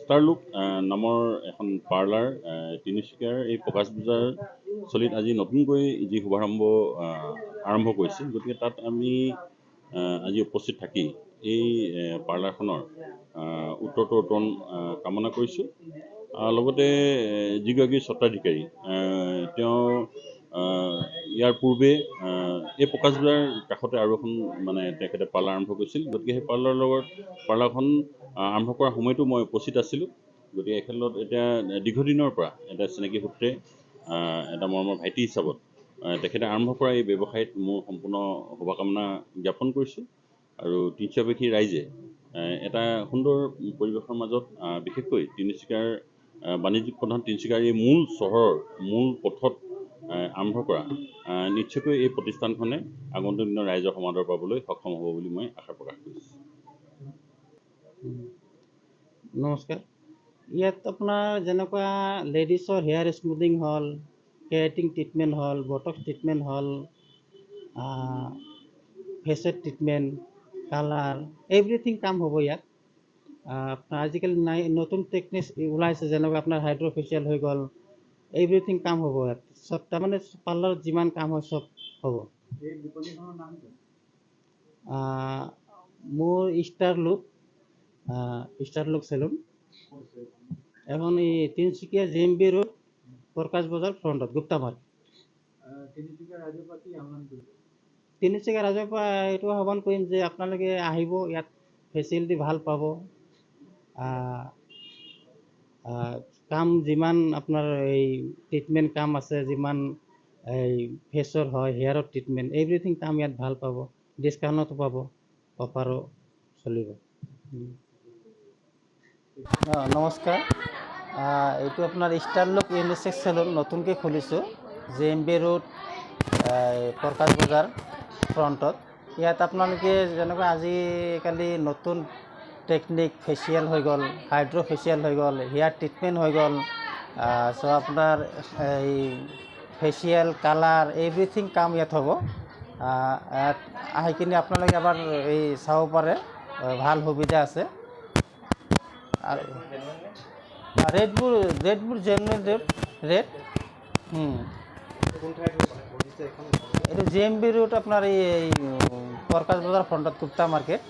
ষ্টাৰলুক নামৰ এখন পাৰ্লাৰ তিনিচুকীয়াৰ এই প্ৰকাশ বজাৰ চলিত আজি নতুনকৈ যি শুভাৰম্ভ আৰম্ভ কৰিছে, গতিকে তাত আমি আজি উপস্থিত থাকি এই পাৰ্লাৰখনৰ উত্তৰতোৰণ কামনা কৰিছোঁ। লগতে যিগৰাকী স্বত্বাধিকাৰী তেওঁ ইয়াৰ পূৰ্বে এই প্ৰকাশ বজাৰ কাষতে আৰু এখন মানে তেখেতে পাৰ্লাৰ আৰম্ভ কৰিছিল, গতিকে সেই পাৰ্লাৰখন আৰম্ভ কৰাৰ সময়তো মই উপস্থিত আছিলোঁ। গতিকে এখেতৰ লগত এতিয়া দীৰ্ঘদিনৰ পৰা এটা চিনাকি সূত্ৰে এটা মৰমৰ ভাইটি হিচাপত তেখেতে আৰম্ভ কৰা এই ব্যৱসায়ত মোৰ সম্পূৰ্ণ শুভকামনা জ্ঞাপন কৰিছোঁ। আৰু তিনিচুকীয়াবাসী ৰাইজে এটা সুন্দৰ পৰিৱেশৰ মাজত বিশেষকৈ তিনিচুকীয়াৰ বাণিজ্যিক প্ৰধান তিনিচুকীয়াৰ এই মূল চহৰৰ মূল পথত আৰম্ভ কৰা নিশ্চয়কৈ এই প্ৰতিষ্ঠানখনে আগন্তুক দিনৰ ৰাইজৰ সমাদৰ পাবলৈ সক্ষম হ'ব বুলি মই আশা প্ৰকাশ কৰিছোঁ। নমস্কাৰ। ইয়াত আপোনাৰ যেনেকুৱা লেডিছৰ হেয়াৰ স্মুথিং হ'ল, কেৰাটিন ট্ৰিটমেণ্ট হ'ল, বটক্স ট্ৰিটমেণ্ট হ'ল, ফেচেট ট্ৰিটমেণ্ট, কালাৰ, এভৰিথিং কাম হ'ব ইয়াত। আপোনাৰ আজিকালি নতুন টেকনিক ওলাইছে, যেনেকুৱা আপোনাৰ হাইড্ৰফেচিয়েল হৈ গ'ল, এভৰিথিং কাম হ'ব ইয়াত। চব তাৰমানে পাৰ্লাৰত যিমান কাম হয় চব হ'ব। মোৰ ষ্টাৰলুক চেলুন এখন এই তিনিচুকীয়া JMB ৰোড, প্ৰকাশ বজাৰ ফ্ৰণ্টত, গুপ্তা মাৰ্কেট। তিনিচুকীয়া ৰাইজৰ পৰা এইটো আহ্বান কৰিম যে আপোনালোকে আহিব, ইয়াত ফেচিলিটি ভাল পাব। কাম যিমান আপোনাৰ এই ট্ৰিটমেণ্ট কাম আছে, যিমান এই ফেচৰ হয়, হেয়াৰৰ ট্ৰিটমেণ্ট, এভৰিথিং কাম ইয়াত ভাল পাব, ডিছকাউণ্টতো পাব, অফাৰো চলিব। নমস্কাৰ। এইটো আপোনাৰ ষ্টাৰলুক ইউনিচেক্স চেলুন নতুনকৈ খুলিছোঁ, JMB ৰোড, প্ৰকাশ বজাৰ ফ্ৰণ্টত। ইয়াত আপোনালোকে যেনেকুৱা আজিকালি নতুন টেকনিক ফেচিয়েল হৈ গ'ল, হাইড্ৰফেচিয়েল হৈ গ'ল, হেয়াৰ ট্ৰিটমেণ্ট হৈ গ'ল, চ' আপোনাৰ এই ফেচিয়েল, কালাৰ, এভৰিথিং কাম ইয়াত হ'ব। ইয়াত আহি কিনে আপোনালোকে এবাৰ এই চাব পাৰে, ভাল সুবিধা আছে। আৰু ৰেটবোৰ জেনুইন ৰেট। এইটো JMB ৰোড আপোনাৰ এই প্ৰকাশ বজাৰ ফ্ৰণ্টত, গুপ্তা মাৰ্কেট।